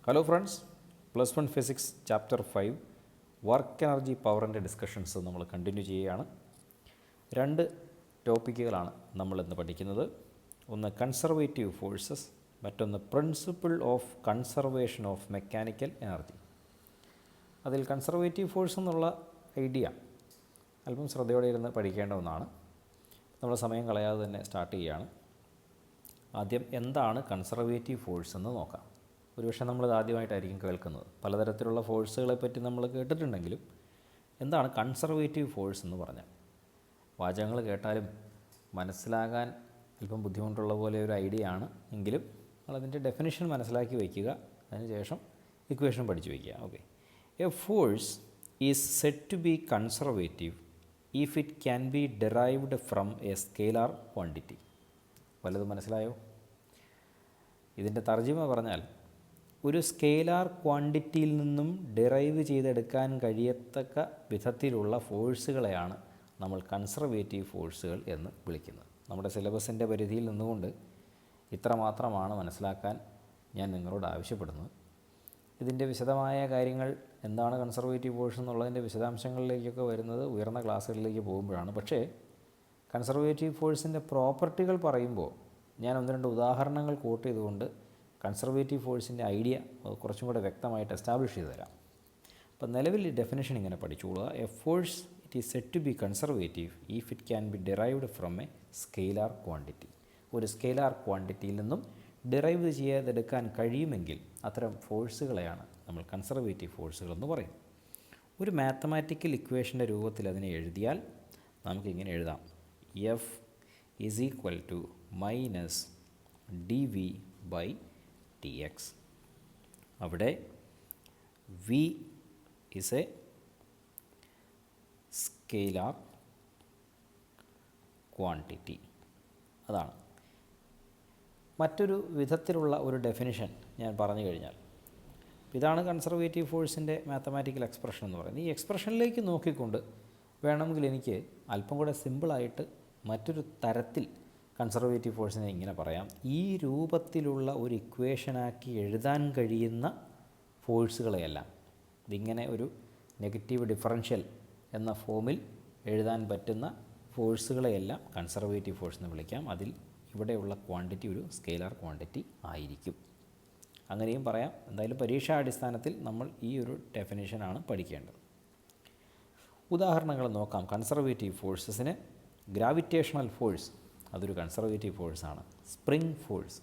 Hello friends, +1 physics chapter 5 work energy പവറിൻ്റെ discussions നമ്മൾ continue ചെയ്യുകയാണ്. രണ്ട് ടോപ്പിക്കുകളാണ് നമ്മളിന്ന് പഠിക്കുന്നത്. ഒന്ന് കൺസർവേറ്റീവ് ഫോഴ്സസ്, മറ്റൊന്ന് principle of conservation of mechanical energy. അതിൽ കൺസർവേറ്റീവ് ഫോഴ്സ് എന്നുള്ള ഐഡിയ അല്പം ശ്രദ്ധയോടെ ഇരുന്ന് പഠിക്കേണ്ട ഒന്നാണ്. നമ്മൾ സമയം കളയാതെ തന്നെ സ്റ്റാർട്ട് ചെയ്യുകയാണ്. ആദ്യം എന്താണ് കൺസർവേറ്റീവ് ഫോഴ്സ് എന്ന് നോക്കാം. ഒരുപക്ഷെ നമ്മളിത് ആദ്യമായിട്ടായിരിക്കും കേൾക്കുന്നത്. പലതരത്തിലുള്ള ഫോഴ്സുകളെ പറ്റി നമ്മൾ കേട്ടിട്ടുണ്ടെങ്കിലും എന്താണ് കൺസർവേറ്റീവ് ഫോഴ്സ് എന്ന് പറഞ്ഞാൽ? വാചകങ്ങൾ കേട്ടാലും മനസ്സിലാകാൻ അല്പം ബുദ്ധിമുട്ടുള്ള പോലെ ഒരു ഐഡിയ ആണ്. എങ്കിലും നമ്മളതിൻ്റെ ഡെഫിനിഷൻ മനസ്സിലാക്കി വയ്ക്കുക. അതിനുശേഷം ഇക്വേഷൻ പഠിച്ചു വയ്ക്കുക. Okay, a force is set to be conservative if it can be derived from a scalar quantity. വല്ലതും മനസ്സിലായോ? ഇതിൻ്റെ തർജ്ജിമ പറഞ്ഞാൽ ഒരു സ്കെയിലാർ ക്വാണ്ടിറ്റിയിൽ നിന്നും ഡിറൈവ് ചെയ്തെടുക്കാൻ കഴിയത്തക്ക വിധത്തിലുള്ള ഫോഴ്സുകളെയാണ് നമ്മൾ കൺസർവേറ്റീവ് ഫോഴ്സുകൾ എന്ന് വിളിക്കുന്നത്. നമ്മുടെ സിലബസിൻ്റെ പരിധിയിൽ നിന്നുകൊണ്ട് ഇത്ര മാത്രമാണ് മനസ്സിലാക്കാൻ ഞാൻ നിങ്ങളോട് ആവശ്യപ്പെടുന്നത്. ഇതിൻ്റെ വിശദമായ കാര്യങ്ങൾ എന്താണ് കൺസർവേറ്റീവ് ഫോഴ്സ് എന്നുള്ളതിൻ്റെ വിശദാംശങ്ങളിലേക്കൊക്കെ വരുന്നത് ഉയർന്ന ക്ലാസ്സുകളിലേക്ക് പോകുമ്പോഴാണ്. പക്ഷേ കൺസർവേറ്റീവ് ഫോഴ്സിൻ്റെ പ്രോപ്പർട്ടികൾ പറയുമ്പോൾ ഞാൻ ഒന്ന് രണ്ട് ഉദാഹരണങ്ങൾ കോട്ട് ചെയ്തുകൊണ്ട് കൺസർവേറ്റീവ് ഫോഴ്സിൻ്റെ ഐഡിയ കുറച്ചും കൂടെ വ്യക്തമായിട്ട് എസ്റ്റാബ്ലിഷ് ചെയ്ത് തരാം. അപ്പോൾ നിലവിൽ ഡെഫിനേഷൻ ഇങ്ങനെ പഠിച്ചുകൊള്ളുക. A force it is set to be conservative if it can be derived from a scalar quantity. ഒരു സ്കെയിലാർ ക്വാണ്ടിറ്റിയിൽ നിന്നും ഡിറൈവ് ചെയ്തെടുക്കാൻ കഴിയുമെങ്കിൽ അത്തരം ഫോഴ്സുകളെയാണ് നമ്മൾ കൺസർവേറ്റീവ് ഫോഴ്സുകൾ എന്ന് പറയുന്നത്. ഒരു മാത്തമാറ്റിക്കൽ ഇക്വേഷൻ്റെ രൂപത്തിൽ അതിനെ എഴുതിയാൽ നമുക്കിങ്ങനെ എഴുതാം: F is equal to minus D V by D X. അവിടെ V is a scalar quantity. അതാണ് മറ്റൊരു വിധത്തിലുള്ള ഒരു ഡെഫിനിഷൻ ഞാൻ പറഞ്ഞു കഴിഞ്ഞാൽ ഇതാണ് കൺസർവേറ്റീവ് ഫോഴ്സിൻ്റെ മാത്തമാറ്റിക്കൽ എക്സ്പ്രഷൻ എന്ന് പറയുന്നത്. ഈ എക്സ്പ്രഷനിലേക്ക് നോക്കിക്കൊണ്ട് വേണമെങ്കിൽ എനിക്ക് അല്പം കൂടെ സിമ്പിളായിട്ട് മറ്റൊരു തരത്തിൽ കൺസർവേറ്റീവ് ഫോഴ്സിനെ ഇങ്ങനെ പറയാം: ഈ രൂപത്തിലുള്ള ഒരു ഇക്വേഷനാക്കി എഴുതാൻ കഴിയുന്ന ഫോഴ്സുകളെയെല്ലാം, ഇതിങ്ങനെ ഒരു നെഗറ്റീവ് ഡിഫറൻഷ്യൽ എന്ന ഫോമിൽ എഴുതാൻ പറ്റുന്ന ഫോഴ്സുകളെയെല്ലാം കൺസർവേറ്റീവ് ഫോഴ്സ് എന്ന് വിളിക്കാം. അതിൽ ഇവിടെയുള്ള ക്വാണ്ടിറ്റി ഒരു സ്കെയിലാർ ക്വാണ്ടിറ്റി ആയിരിക്കും. അങ്ങനെയും പറയാം. എന്തായാലും പരീക്ഷാടിസ്ഥാനത്തിൽ നമ്മൾ ഈ ഒരു ഡെഫിനേഷനാണ് പഠിക്കേണ്ടത്. ഉദാഹരണങ്ങൾ നോക്കാം. കൺസർവേറ്റീവ് ഫോഴ്സസിന് ഗ്രാവിറ്റേഷണൽ ഫോഴ്സ്, അതൊരു കൺസർവേറ്റീവ് ഫോഴ്സാണ്. സ്പ്രിംഗ് ഫോഴ്സ്,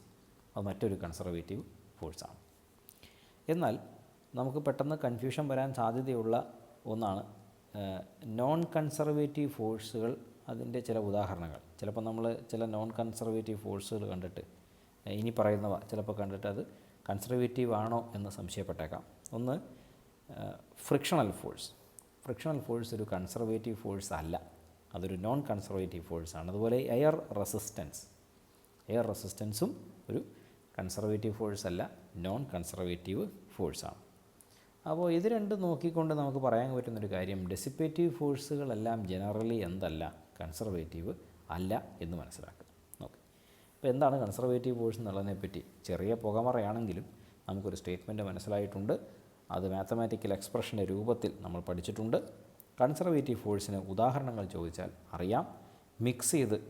അത് മറ്റൊരു കൺസർവേറ്റീവ് ഫോഴ്സാണ്. എന്നാൽ നമുക്ക് പെട്ടെന്ന് കൺഫ്യൂഷൻ വരാൻ സാധ്യതയുള്ള ഒന്നാണ് നോൺ കൺസർവേറ്റീവ് ഫോഴ്സുകൾ. അതിൻ്റെ ചില ഉദാഹരണങ്ങൾ ചിലപ്പോൾ നമ്മൾ ചില നോൺ കൺസർവേറ്റീവ് ഫോഴ്സുകൾ കണ്ടിട്ട് ഇനി പറയുന്നവ ചിലപ്പോൾ കണ്ടിട്ട് അത് കൺസർവേറ്റീവ് ആണോ എന്ന് സംശയപ്പെട്ടേക്കാം. ഒന്ന്, ഫ്രിക്ഷണൽ ഫോഴ്സ്. ഫ്രിക്ഷണൽ ഫോഴ്സ് ഒരു കൺസർവേറ്റീവ് ഫോഴ്സ് അല്ല, അതൊരു നോൺ കൺസർവേറ്റീവ് ഫോഴ്സാണ്. അതുപോലെ എയർ റെസിസ്റ്റൻസും ഒരു കൺസർവേറ്റീവ് ഫോഴ്സ് അല്ല, നോൺ കൺസർവേറ്റീവ് ഫോഴ്സാണ്. അപ്പോൾ ഇത് രണ്ടും നോക്കിക്കൊണ്ട് നമുക്ക് പറയാൻ പറ്റുന്നൊരു കാര്യം, ഡെസിപ്പേറ്റീവ് ഫോഴ്സുകളെല്ലാം ജനറലി എന്തല്ല, കൺസർവേറ്റീവ് അല്ല എന്ന് മനസ്സിലാക്കുക. ഓക്കെ, അപ്പോൾ എന്താണ് കൺസർവേറ്റീവ് ഫോഴ്സ് എന്നുള്ളതിനെപ്പറ്റി ചെറിയ പുകമറയാണെങ്കിലും നമുക്കൊരു സ്റ്റേറ്റ്മെൻറ്റ് മനസ്സിലായിട്ടുണ്ട്. അത് മാത്തമാറ്റിക്കൽ എക്സ്പ്രഷൻ്റെ രൂപത്തിൽ നമ്മൾ പഠിച്ചിട്ടുണ്ട്. കൺസർവേറ്റീവ് ഫോഴ്സിന് ഉദാഹരണങ്ങൾ ചോദിച്ചാൽ അറിയാം.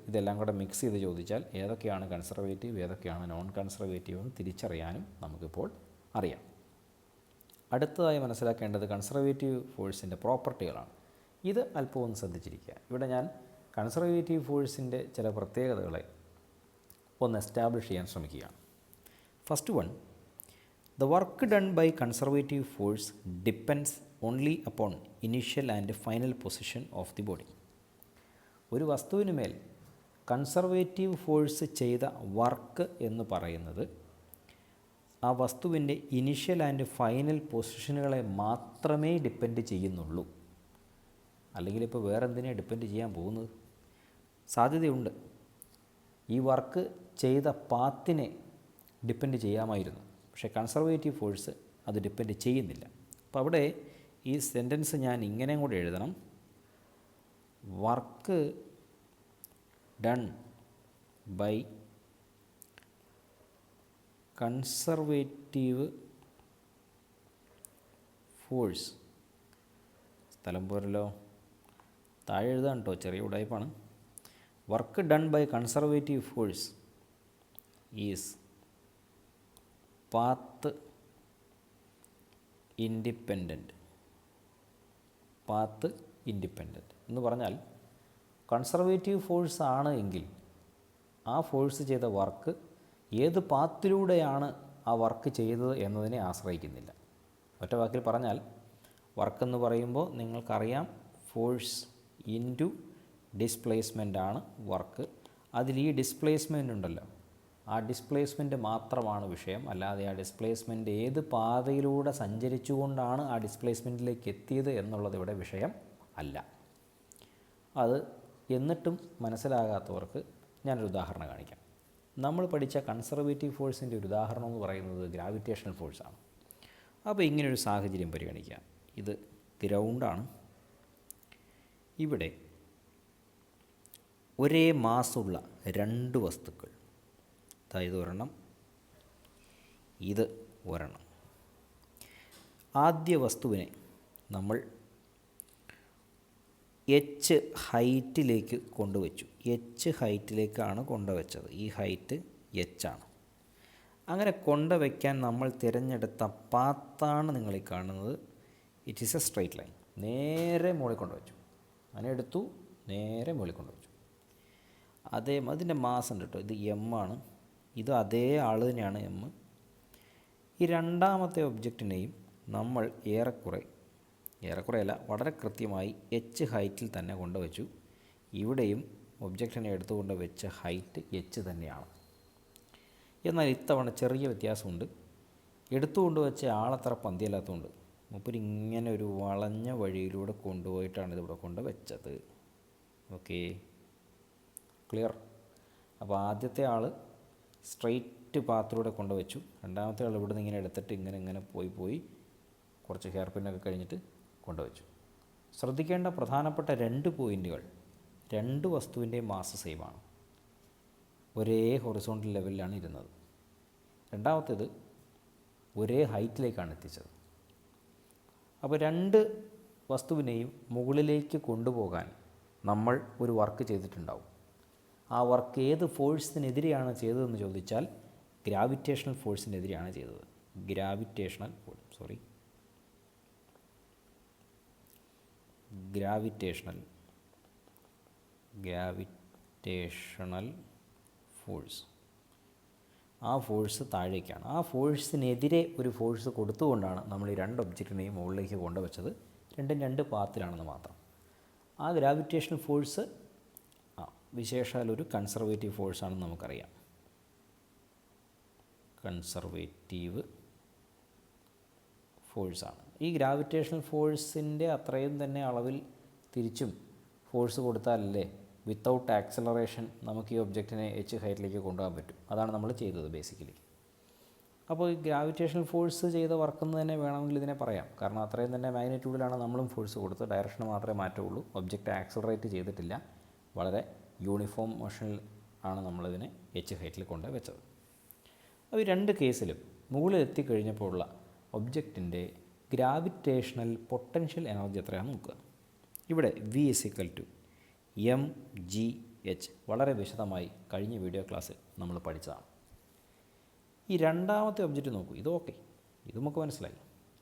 ഇതെല്ലാം കൂടെ മിക്സ് ചെയ്ത് ചോദിച്ചാൽ ഏതൊക്കെയാണ് കൺസർവേറ്റീവ് ഏതൊക്കെയാണ് നോൺ കൺസർവേറ്റീവ് എന്ന് തിരിച്ചറിയാനും നമുക്കിപ്പോൾ അറിയാം. അടുത്തതായി മനസ്സിലാക്കേണ്ടത് കൺസർവേറ്റീവ് ഫോഴ്സിൻ്റെ പ്രോപ്പർട്ടികളാണ്. ഇത് അല്പം ഒന്ന് ശ്രദ്ധിച്ചിരിക്കുക. ഇവിടെ ഞാൻ കൺസർവേറ്റീവ് ഫോഴ്സിൻ്റെ ചില പ്രത്യേകതകളെ ഒന്ന് എസ്റ്റാബ്ലിഷ് ചെയ്യാൻ ശ്രമിക്കുകയാണ്. First one, the work done by conservative force depends only upon initial and final position of the body. ഒരു വസ്തുവിന് മേൽ കൺസർവേറ്റീവ് ഫോഴ്സ് ചെയ്ത വർക്ക് എന്ന് പറയുന്നത് ആ വസ്തുവിൻ്റെ ഇനിഷ്യൽ ആൻഡ് ഫൈനൽ പൊസിഷനുകളെ മാത്രമേ ഡിപ്പെൻഡ് ചെയ്യുന്നുള്ളൂ. അല്ലെങ്കിൽ ഇപ്പോൾ വേറെ എന്തിനാണ് ഡിപ്പെൻഡ് ചെയ്യാൻ പോകുന്നത്? സാധ്യതയുണ്ട് ഈ വർക്ക് ചെയ്ത പാത്തിനെ ഡിപ്പെൻഡ് ചെയ്യാമായിരുന്നു, പക്ഷേ കൺസർവേറ്റീവ് ഫോഴ്സ് അത് ഡിപ്പെൻഡ് ചെയ്യുന്നില്ല. അപ്പോൾ അവിടെ ഈ സെൻറ്റൻസ് ഞാൻ ഇങ്ങനെയും കൂടെ എഴുതണം: work done by conservative force, സ്ഥലം പോരല്ലോ, താഴെ എഴുതാൻ കേട്ടോ, ചെറിയ ഉടായ്പാണ്. Work done by conservative force is path independent. Path independent എന്ന് പറഞ്ഞാൽ കൺസർവേറ്റീവ് ഫോഴ്സ് ആണ് എങ്കിൽ ആ ഫോഴ്സ് ചെയ്ത വർക്ക് ഏത് പാത്തിലൂടെയാണ് ആ വർക്ക് ചെയ്തത് എന്നതിനെ ആശ്രയിക്കുന്നില്ല. ഒറ്റ വാക്കിൽ പറഞ്ഞാൽ വർക്കെന്ന് പറയുമ്പോൾ നിങ്ങൾക്കറിയാം ഫോഴ്സ് ഇൻറ്റു ഡിസ്പ്ലേസ്മെൻ്റ് ആണ് വർക്ക്. അതിൽ ഈ ഡിസ്പ്ലേസ്മെൻ്റ് ഉണ്ടല്ലോ, ആ ഡിസ്പ്ലേസ്മെൻറ്റ് മാത്രമാണ് വിഷയം. അല്ലാതെ ആ ഡിസ്പ്ലേസ്മെൻറ്റ് ഏത് പാതയിലൂടെ സഞ്ചരിച്ചുകൊണ്ടാണ് ആ ഡിസ്പ്ലേസ്മെൻറ്റിലേക്ക് എത്തിയത് എന്നുള്ളത് ഇവിടെ വിഷയം അല്ല. അത് എന്നിട്ടും മനസ്സിലാകാത്തവർക്ക് ഞാനൊരു ഉദാഹരണം കാണിക്കാം. നമ്മൾ പഠിച്ച കൺസർവേറ്റീവ് ഫോഴ്സിൻ്റെ ഒരു ഉദാഹരണം എന്ന് പറയുന്നത് ഗ്രാവിറ്റേഷണൽ ഫോഴ്സാണ്. അപ്പോൾ ഇങ്ങനൊരു സാഹചര്യം പരിഗണിക്കാം. ഇത് ഗ്രൗണ്ടാണ്. ഇവിടെ ഒരേ മാസ്സുള്ള രണ്ട് വസ്തുക്കൾ, അതായത് ഒരെണ്ണം, ഇത് ഒരെണ്ണം. ആദ്യ വസ്തുവിനെ നമ്മൾ എച്ച് ഹൈറ്റിലേക്ക് കൊണ്ടുവച്ചു. എച്ച് ഹൈറ്റിലേക്കാണ് കൊണ്ടുവച്ചത്. ഈ ഹൈറ്റ് എച്ച് ആണ്. അങ്ങനെ കൊണ്ടുവയ്ക്കാൻ നമ്മൾ തിരഞ്ഞെടുത്ത പാത്താണ് നിങ്ങൾ ഈ കാണുന്നത്. It is A straight line. നേരെ മുകളിൽ കൊണ്ടുവച്ചു. അങ്ങനെ എടുത്തു, നേരെ മുകളിൽ കൊണ്ടുവച്ചു. അതിൻ്റെ മാസ് ഉണ്ട് കേട്ടോ, ഇത് എം ആണ്. ഇത് അതേ ആൾ തന്നെയാണ് എം. ഈ രണ്ടാമത്തെ ഒബ്ജക്റ്റിനെയും നമ്മൾ ഏറെക്കുറെയല്ല, വളരെ കൃത്യമായി എച്ച് ഹൈറ്റിൽ തന്നെ കൊണ്ടുവച്ചു. ഇവിടെയും ഒബ്ജക്റ്റിനെ എടുത്തുകൊണ്ട് വെച്ച ഹൈറ്റ് എച്ച് തന്നെയാണ്. എന്നാൽ ഇത്തവണ ചെറിയ വ്യത്യാസമുണ്ട്. എടുത്തുകൊണ്ട് വെച്ച ആളത്ര പന്തിയല്ലാത്തതുകൊണ്ട് മൂപ്പര് ഇങ്ങനെ ഒരു വളഞ്ഞ വഴിയിലൂടെ കൊണ്ടുപോയിട്ടാണ് ഇതിവിടെ കൊണ്ട് വെച്ചത്. Okay, clear? അപ്പോൾ ആദ്യത്തെ ആൾ സ്ട്രെയിറ്റ് പാത്തിലൂടെ കൊണ്ടുവച്ചു. രണ്ടാമത്തെ ആൾ ഇവിടെ നിന്ന് ഇങ്ങനെ എടുത്തിട്ട് ഇങ്ങനെ പോയി കുറച്ച് ഹെയർ പിന്നൊക്കെ കഴിഞ്ഞിട്ട് കൊണ്ടുവച്ചു. ശ്രദ്ധിക്കേണ്ട പ്രധാനപ്പെട്ട രണ്ട് പോയിൻറ്റുകൾ: രണ്ട് വസ്തുവിൻ്റെയും മാസ് സെയിമാണ്, ഒരേ ഹൊറിസോണ്ടൽ ലെവലിലാണ് ഇരുന്നത്. രണ്ടാമത്തേത് ഒരേ ഹൈറ്റിലേക്കാണ് എത്തിച്ചത്. അപ്പോൾ രണ്ട് വസ്തുവിനെയും മുകളിലേക്ക് കൊണ്ടുപോകാൻ നമ്മൾ ഒരു വർക്ക് ചെയ്തിട്ടുണ്ടാവും. ആ വർക്ക് ഏത് ഫോഴ്സിനെതിരെയാണ് ചെയ്തതെന്ന് ചോദിച്ചാൽ ഗ്രാവിറ്റേഷണൽ ഫോഴ്സിനെതിരെയാണ് ചെയ്തത്. Gravitational force. ആ ഫോഴ്സ് താഴേക്കാണ്. ആ ഫോഴ്സിനെതിരെ ഒരു ഫോഴ്സ് കൊടുത്തുകൊണ്ടാണ് നമ്മൾ ഈ രണ്ട് ഒബ്ജക്റ്റിനെയും മുകളിലേക്ക് കൊണ്ടുവച്ചത്. രണ്ടും രണ്ട് പാത്തിലാണെന്ന് മാത്രം. ആ ഗ്രാവിറ്റേഷണൽ ഫോഴ്സ് വിശേഷാൽ ഒരു കൺസർവേറ്റീവ് ഫോഴ്സാണെന്ന് നമുക്കറിയാം. കൺസർവേറ്റീവ് ഫോഴ്സാണ്. ഈ ഗ്രാവിറ്റേഷണൽ ഫോഴ്സിൻ്റെ അത്രയും തന്നെ അളവിൽ തിരിച്ചും ഫോഴ്സ് കൊടുത്താലല്ലേ വിത്തൗട്ട് ആക്സലറേഷൻ നമുക്ക് ഈ ഒബ്ജക്റ്റിനെ എച്ച് ഹൈറ്റിലേക്ക് കൊണ്ടുപോകാൻ പറ്റും. അതാണ് നമ്മൾ ചെയ്തത് ബേസിക്കലി. അപ്പോൾ ഈ ഗ്രാവിറ്റേഷണൽ ഫോഴ്സ് ചെയ്ത വർക്കെന്ന് തന്നെ വേണമെങ്കിൽ ഇതിനെ പറയാം. കാരണം അത്രയും തന്നെ മാഗ്നിറ്റ്യൂഡിലാണ് നമ്മളും ഫോഴ്സ് കൊടുത്തത്. ഡയറക്ഷൻ മാത്രമേ മാറ്റമുള്ളൂ. ഒബ്ജക്റ്റ് ആക്സലറേറ്റ് ചെയ്തിട്ടില്ല. വളരെ യൂണിഫോം മോഷനിൽ ആണ് നമ്മളിതിനെ എച്ച് ഹൈറ്റിൽ കൊണ്ട് വെച്ചത്. അപ്പോൾ ഈ രണ്ട് കേസിലും മുകളിൽ എത്തിക്കഴിഞ്ഞപ്പോഴുള്ള ഒബ്ജക്റ്റിൻ്റെ ഗ്രാവിറ്റേഷണൽ പൊട്ടൻഷ്യൽ എനർജി എത്രയാണെന്ന് നോക്കുക. ഇവിടെ V = mgh വളരെ വിശദമായി കഴിഞ്ഞ വീഡിയോ ക്ലാസ്സിൽ നമ്മൾ പഠിച്ചതാണ്. ഈ രണ്ടാമത്തെ ഒബ്ജക്റ്റ് നോക്കൂ. ഇത് ഓക്കെ, ഇത് നമുക്ക് മനസ്സിലായി.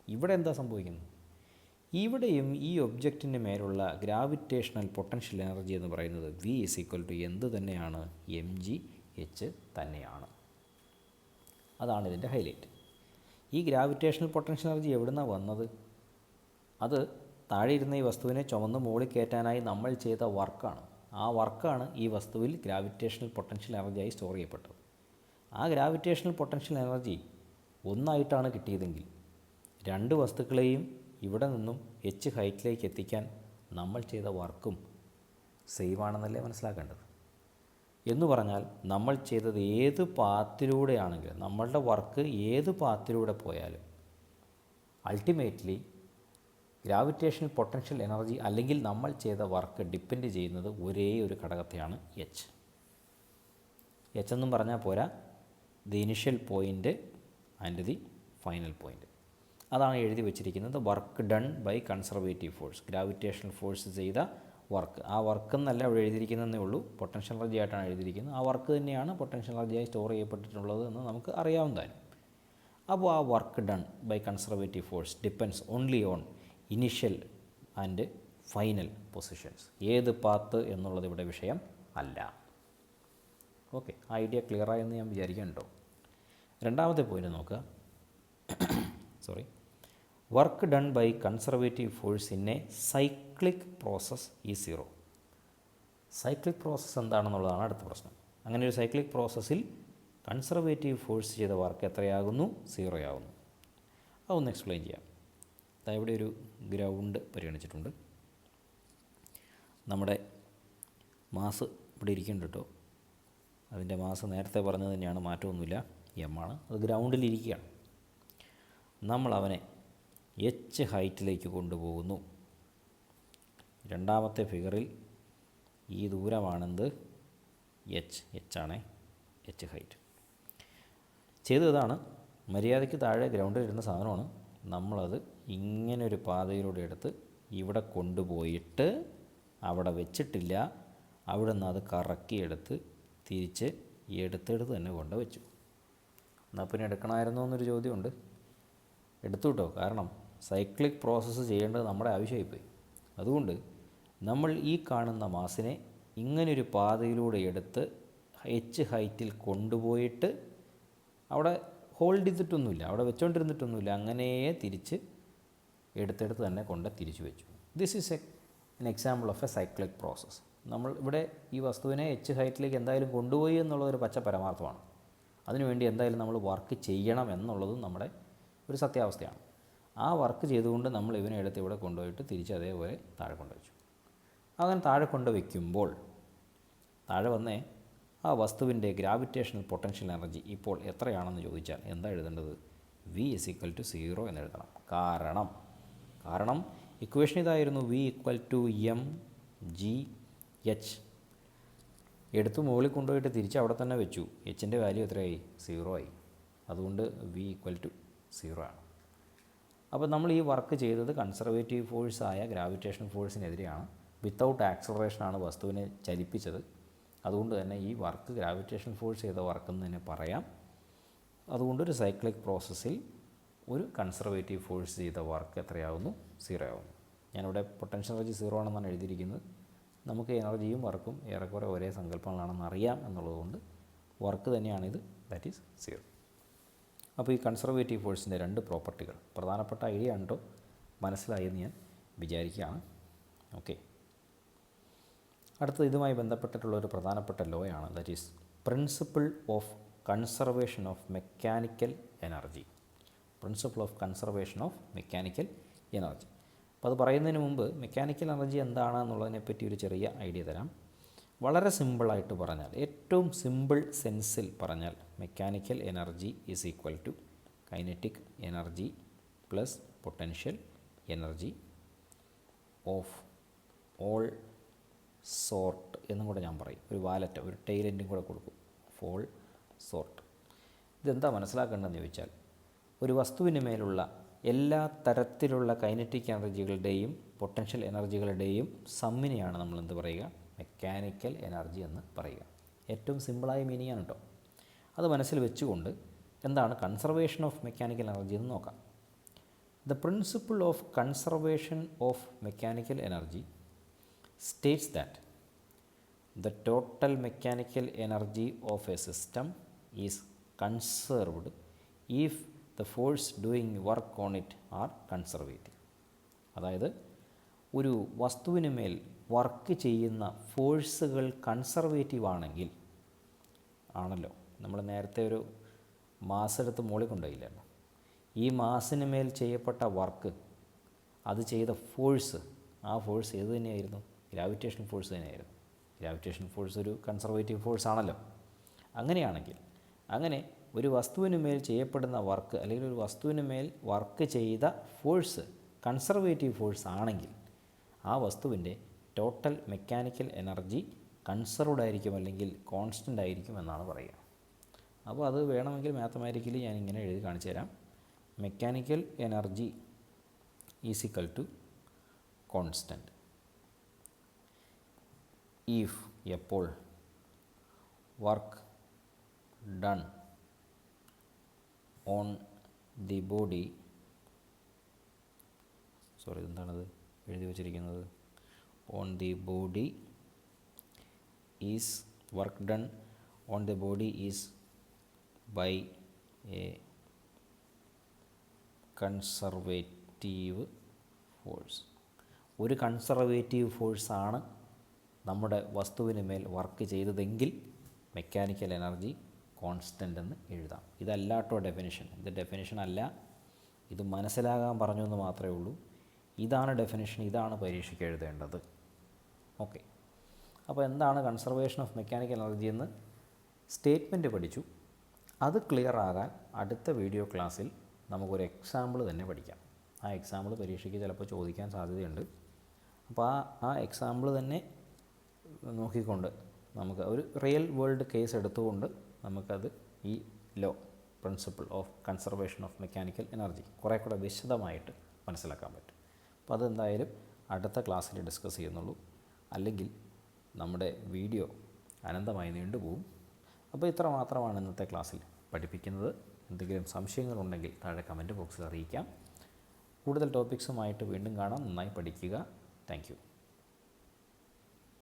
ഇവിടെ എന്താ സംഭവിക്കുന്നത്? ഇവിടെയും ഈ ഒബ്ജക്റ്റിൻ്റെ മേലുള്ള ഗ്രാവിറ്റേഷണൽ പൊട്ടൻഷ്യൽ എനർജി എന്ന് പറയുന്നത് V = എന്ത് തന്നെയാണ്? mgh തന്നെയാണ്. അതാണ് ഇതിൻ്റെ ഹൈലൈറ്റ്. ഈ ഗ്രാവിറ്റേഷണൽ പൊട്ടൻഷ്യൽ എനർജി എവിടെ നിന്നാണ് വന്നത്? അത് താഴെ ഇരുന്ന ഈ വസ്തുവിനെ ചുമന്ന് മുകളിൽ കയറ്റാനായി നമ്മൾ ചെയ്ത വർക്കാണ്. ആ വർക്കാണ് ഈ വസ്തുവിൽ ഗ്രാവിറ്റേഷണൽ പൊട്ടൻഷ്യൽ എനർജിയായി സ്റ്റോർ ചെയ്യപ്പെട്ടത്. ആ ഗ്രാവിറ്റേഷണൽ പൊട്ടൻഷ്യൽ എനർജി ഒന്നായിട്ടാണ് കിട്ടിയതെങ്കിൽ രണ്ട് വസ്തുക്കളെയും ഇവിടെ നിന്നും എച്ച് ഹൈറ്റിലേക്ക് എത്തിക്കാൻ നമ്മൾ ചെയ്ത വർക്കും സെയിം ആണെന്നല്ലേ മനസ്സിലാക്കേണ്ടത്. എന്ന് പറഞ്ഞാൽ നമ്മൾ ചെയ്തത് ഏത് പാത്തിലൂടെയാണെങ്കിലും, നമ്മളുടെ വർക്ക് ഏത് പാത്തിലൂടെ പോയാലും അൾട്ടിമേറ്റ്ലി ഗ്രാവിറ്റേഷണൽ പൊട്ടൻഷ്യൽ എനർജി അല്ലെങ്കിൽ നമ്മൾ ചെയ്ത വർക്ക് ഡിപ്പെൻഡ് ചെയ്യുന്നത് ഒരേ ഒരു ഘടകത്തെയാണ്, എച്ച്. എച്ച് എന്നും പറഞ്ഞാൽ പോരാ, the initial point and the final point. അതാണ് എഴുതി വെച്ചിരിക്കുന്നത്. Work done by conservative force, gravitational force ചെയ്ത വർക്ക്. ആ വർക്ക് എന്നല്ല അവിടെ എഴുതിയിരിക്കുന്നതേ ഉള്ളൂ, പൊട്ടൻഷ്യൽ എനർജി ആയിട്ടാണ് എഴുതിയിരിക്കുന്നത്. ആ വർക്ക് തന്നെയാണ് പൊട്ടൻഷ്യൽ എനർജിയായി സ്റ്റോർ ചെയ്യപ്പെട്ടിട്ടുള്ളത് എന്ന് നമുക്ക് അറിയാവുന്നതാണ്. അപ്പോൾ ആ work done by conservative force depends only on initial and final positions. ഏത് പാത്ത് എന്നുള്ളത് ഇവിടെ വിഷയം അല്ല. ഓക്കെ, ഐഡിയ ക്ലിയറായെന്ന് ഞാൻ വിചാരിക്കുന്നുണ്ടോ? രണ്ടാമത്തെ പോയിന്റ് നോക്കുക. Work done by conservative force in a cyclic process is zero. Cyclic process എന്താണെന്നുള്ളതാണ് അടുത്ത പ്രശ്നം. അങ്ങനെ ഒരു സൈക്ലിക് പ്രോസസ്സിൽ കൺസർവേറ്റീവ് ഫോഴ്സ് ചെയ്ത വർക്ക് എത്രയാകുന്നു? 0 ആകുന്നു. അതൊന്ന് എക്സ്പ്ലെയിൻ ചെയ്യാം. ഇവിടെ ഒരു ഗ്രൗണ്ട് പരിഗണിച്ചിട്ടുണ്ട്. നമ്മുടെ മാസ് ഇവിടെ ഇരിക്കുന്നുണ്ട് കേട്ടോ. അതിൻ്റെ മാസ് നേരത്തെ പറഞ്ഞത് തന്നെയാണ്, മാറ്റമൊന്നുമില്ല, എം ആണ്. അത് ഗ്രൗണ്ടിലിരിക്കുകയാണ്. നമ്മൾ അവനെ എച്ച് ഹൈറ്റിലേക്ക് കൊണ്ടുപോകുന്നു. രണ്ടാമത്തെ ഫിഗറിൽ ഈ ദൂരമാണെന്ത്? എച്ച് ആണേ, എച്ച് ഹൈറ്റ്. ചെയ്തതാണ് മര്യാദയ്ക്ക് താഴെ ഗ്രൗണ്ടിലിരുന്ന സാധനമാണ്. നമ്മളത് ഇങ്ങനൊരു പാതയിലൂടെ എടുത്ത് ഇവിടെ കൊണ്ടുപോയിട്ട് അവിടെ വെച്ചിട്ടില്ല. അവിടെ നിന്ന് അത് കറക്കിയെടുത്ത് തിരിച്ച് എടുത്തെടുത്ത് തന്നെ കൊണ്ട് വെച്ചു. എന്നാൽ പിന്നെ എടുക്കണമായിരുന്നോ എന്നൊരു ചോദ്യമുണ്ട്. എടുത്തു കേട്ടോ. കാരണം സൈക്ലിക് പ്രോസസ്സ് ചെയ്യേണ്ടത് നമ്മുടെ ആവശ്യമായിപ്പോയി. അതുകൊണ്ട് നമ്മൾ ഈ കാണുന്ന മാസിനെ ഇങ്ങനൊരു പാതയിലൂടെ എടുത്ത് എച്ച് ഹൈറ്റിൽ കൊണ്ടുപോയിട്ട് അവിടെ ഹോൾഡ് ചെയ്തിട്ടൊന്നുമില്ല, അവിടെ വെച്ചുകൊണ്ടിരുന്നിട്ടൊന്നുമില്ല, അങ്ങനെ തിരിച്ച് എടുത്തെടുത്ത് തന്നെ കൊണ്ട് തിരിച്ചു വെച്ചു. This is an example of A cyclic process. നമ്മൾ ഇവിടെ ഈ വസ്തുവിനെ എച്ച് ഹൈറ്റിലേക്ക് എന്തായാലും കൊണ്ടുപോയി എന്നുള്ളതൊരു പച്ച പരമാർത്ഥമാണ്. അതിനുവേണ്ടി എന്തായാലും നമ്മൾ വർക്ക് ചെയ്യണം എന്നുള്ളതും നമ്മുടെ ഒരു സത്യാവസ്ഥയാണ്. ആ വർക്ക് ചെയ്തുകൊണ്ട് നമ്മൾ ഇവനെ എടുത്ത് ഇവിടെ കൊണ്ടുപോയിട്ട് തിരിച്ച് അതേപോലെ താഴെ കൊണ്ടുവച്ചു. അങ്ങനെ താഴെ കൊണ്ടുവയ്ക്കുമ്പോൾ താഴെ വന്നേ ആ വസ്തുവിൻ്റെ ഗ്രാവിറ്റേഷണൽ പൊട്ടൻഷ്യൽ എനർജി ഇപ്പോൾ എത്രയാണെന്ന് ചോദിച്ചാൽ എന്താ എഴുതേണ്ടത്? V = 0 എന്ന് എഴുതണം. കാരണം ഇക്വേഷൻ ഇതായിരുന്നു, V = mgh. എടുത്ത് മുകളിൽ കൊണ്ടുപോയിട്ട് തിരിച്ച് അവിടെ തന്നെ വെച്ചു. എച്ചിൻ്റെ വാല്യൂ എത്രയായി? 0 ആയി. അതുകൊണ്ട് V = 0 ആണ്. അപ്പോൾ നമ്മൾ ഈ വർക്ക് ചെയ്തത് കൺസർവേറ്റീവ് ഫോഴ്സായ ഗ്രാവിറ്റേഷൻ ഫോഴ്സിനെതിരെയാണ്. വിത്തൗട്ട് ആക്സലറേഷനാണ് വസ്തുവിനെ ചലിപ്പിച്ചത്. അതുകൊണ്ട് തന്നെ ഈ വർക്ക് ഗ്രാവിറ്റേഷൻ ഫോഴ്സ് ചെയ്ത വർക്കെന്ന് തന്നെ പറയാം. അതുകൊണ്ടൊരു സൈക്ലിക് പ്രോസസ്സിൽ ഒരു കൺസർവേറ്റീവ് ഫോഴ്സ് ചെയ്ത വർക്ക് എത്രയാവുന്നു? 0 ആവുന്നു. ഞാനിവിടെ പൊട്ടൻഷ്യൽ എനർജി 0 ആണെന്നാണ് എഴുതിയിരിക്കുന്നത്. നമുക്ക് എനർജിയും വർക്കും ഏറെക്കുറെ ഒരേ സങ്കല്പങ്ങളാണെന്ന് അറിയാം എന്നുള്ളതുകൊണ്ട് വർക്ക് തന്നെയാണിത്, ദാറ്റ് ഈസ് 0. അപ്പോൾ ഈ കൺസർവേറ്റീവ് ഫോഴ്സിൻ്റെ 2 പ്രോപ്പർട്ടികൾ പ്രധാനപ്പെട്ട ഐഡിയ ഉണ്ടോ മനസ്സിലായെന്ന് ഞാൻ വിചാരിക്കുകയാണ്. ഓക്കെ, അടുത്തത് ഇതുമായി ബന്ധപ്പെട്ടിട്ടുള്ള ഒരു പ്രധാനപ്പെട്ട ലോ ആണ്, that is principle of conservation of mechanical energy. Principle of conservation of mechanical energy. അപ്പോൾ അത് പറയുന്നതിന് മുമ്പ് മെക്കാനിക്കൽ എനർജി എന്താണ് എന്നുള്ളതിനെപ്പറ്റി ഒരു ചെറിയ ഐഡിയ തരാം. വളരെ സിമ്പിളായിട്ട് പറഞ്ഞാൽ, ഏറ്റവും സിമ്പിൾ സെൻസിൽ പറഞ്ഞാൽ, mechanical energy is equal to kinetic energy plus potential energy of all sort എന്നും കൂടെ ഞാൻ പറയും. ഒരു വാലറ്റ്, ഒരു ടൈലൻറ്റും കൂടെ കൊടുക്കും, ഓൾ സോർട്ട്. ഇതെന്താ മനസ്സിലാക്കേണ്ടതെന്ന് ചോദിച്ചാൽ, ഒരു വസ്തുവിന് മേലുള്ള എല്ലാ തരത്തിലുള്ള കൈനറ്റിക് എനർജികളുടെയും പൊട്ടൻഷ്യൽ എനർജികളുടെയും സമ്മിനെയാണ് നമ്മൾ എന്ത് പറയുക? മെക്കാനിക്കൽ എനർജി എന്ന് പറയുക. ഏറ്റവും സിമ്പിളായ മീനിങ് ആണ് കേട്ടോ. അത് മനസ്സിൽ വെച്ചുകൊണ്ട് എന്താണ് കൺസർവേഷൻ ഓഫ് മെക്കാനിക്കൽ എനർജി എന്ന് നോക്കാം. The principle of conservation of mechanical energy states that the total mechanical energy of a system is conserved if the force doing work on it are conservative. അതായത് ഒരു വസ്തുവിന് മേൽ work ചെയ്യുന്ന ഫോഴ്സുകൾ conservative ആണെങ്കിൽ, ആണല്ലോ നമ്മൾ നേരത്തെ ഒരു മാസ് എടുത്ത് മുകളിൽ കൊണ്ടുപോയില്ലല്ലോ, ഈ മാസിന് മേൽ ചെയ്യപ്പെട്ട വർക്ക്, അത് ചെയ്ത ഫോഴ്സ്, ആ ഫോഴ്സ് ഏത് തന്നെയായിരുന്നു? ഗ്രാവിറ്റേഷൻ ഫോഴ്സ് തന്നെയായിരുന്നു. ഗ്രാവിറ്റേഷൻ ഫോഴ്സ് ഒരു കൺസർവേറ്റീവ് ഫോഴ്സ് ആണല്ലോ. അങ്ങനെയാണെങ്കിൽ, അങ്ങനെ ഒരു വസ്തുവിന് മേൽ ചെയ്യപ്പെടുന്ന വർക്ക്, അല്ലെങ്കിൽ ഒരു വസ്തുവിന് മേൽ വർക്ക് ചെയ്ത ഫോഴ്സ് കൺസർവേറ്റീവ് ഫോഴ്സ് ആണെങ്കിൽ, ആ വസ്തുവിൻ്റെ ടോട്ടൽ മെക്കാനിക്കൽ എനർജി കൺസർവ്ഡ് ആയിരിക്കും, അല്ലെങ്കിൽ കോൺസ്റ്റൻ്റ് ആയിരിക്കും എന്നാണ് പറയുക. അപ്പോൾ അത് വേണമെങ്കിൽ മാത്തമാറ്റിക്കലി ഞാൻ ഇങ്ങനെ എഴുതി കാണിച്ചു തരാം. Mechanical energy is equal to constant. if എപ്പോൾ work done on the body, sorry എന്താണത് എഴുതി വച്ചിരിക്കുന്നത്, on the body is work done on the body is by a conservative force. ഒരു കൺസർവേറ്റീവ് ഫോഴ്സാണ് നമ്മുടെ വസ്തുവിന് മേൽ വർക്ക് ചെയ്തതെങ്കിൽ മെക്കാനിക്കൽ എനർജി കോൺസ്റ്റൻ്റ് എന്ന് എഴുതാം. ഇതല്ലാട്ടോ ഡെഫിനിഷൻ. ഇത് ഡെഫിനിഷൻ അല്ല, ഇത് മനസ്സിലാകാൻ പറഞ്ഞു എന്ന് മാത്രമേ ഉള്ളൂ. ഇതാണ് ഡെഫിനിഷൻ, ഇതാണ് പരീക്ഷയ്ക്ക് എഴുതേണ്ടത്. ഓക്കെ, അപ്പോൾ എന്താണ് കൺസർവേഷൻ ഓഫ് മെക്കാനിക്കൽ എനർജി എന്ന് സ്റ്റേറ്റ്മെൻറ്റ് പഠിച്ചു. അത് ക്ലിയർ ആകാൻ അടുത്ത വീഡിയോ ക്ലാസ്സിൽ നമുക്കൊരു എക്സാമ്പിൾ തന്നെ പഠിക്കാം. ആ എക്സാമ്പിൾ പരീക്ഷയ്ക്ക് ചിലപ്പോൾ ചോദിക്കാൻ സാധ്യതയുണ്ട്. അപ്പോൾ ആ എക്സാമ്പിൾ തന്നെ നോക്കിക്കൊണ്ട് നമുക്ക് ഒരു റിയൽ വേൾഡ് കേസ് എടുത്തുകൊണ്ട് നമുക്കത് ഈ law principle of conservation of mechanical energy കുറേ കൂടെ വിശദമായിട്ട് മനസ്സിലാക്കാൻ പറ്റും. അപ്പോൾ അതെന്തായാലും അടുത്ത ക്ലാസ്സിൽ ഡിസ്കസ് ചെയ്യുന്നുള്ളൂ, അല്ലെങ്കിൽ നമ്മുടെ വീഡിയോ അനന്തമായി നീണ്ടുപോകും. അപ്പോൾ ഇത്ര മാത്രമാണ് ഇന്നത്തെ ക്ലാസ്സിൽ പഠിപ്പിക്കുന്നത്. എന്തെങ്കിലും സംശയങ്ങളുണ്ടെങ്കിൽ താഴെ കമൻറ്റ് ബോക്സിൽ അറിയിക്കാം. കൂടുതൽ ടോപ്പിക്സുമായിട്ട് വീണ്ടും കാണാം. നന്നായി പഠിക്കുക. Thank you.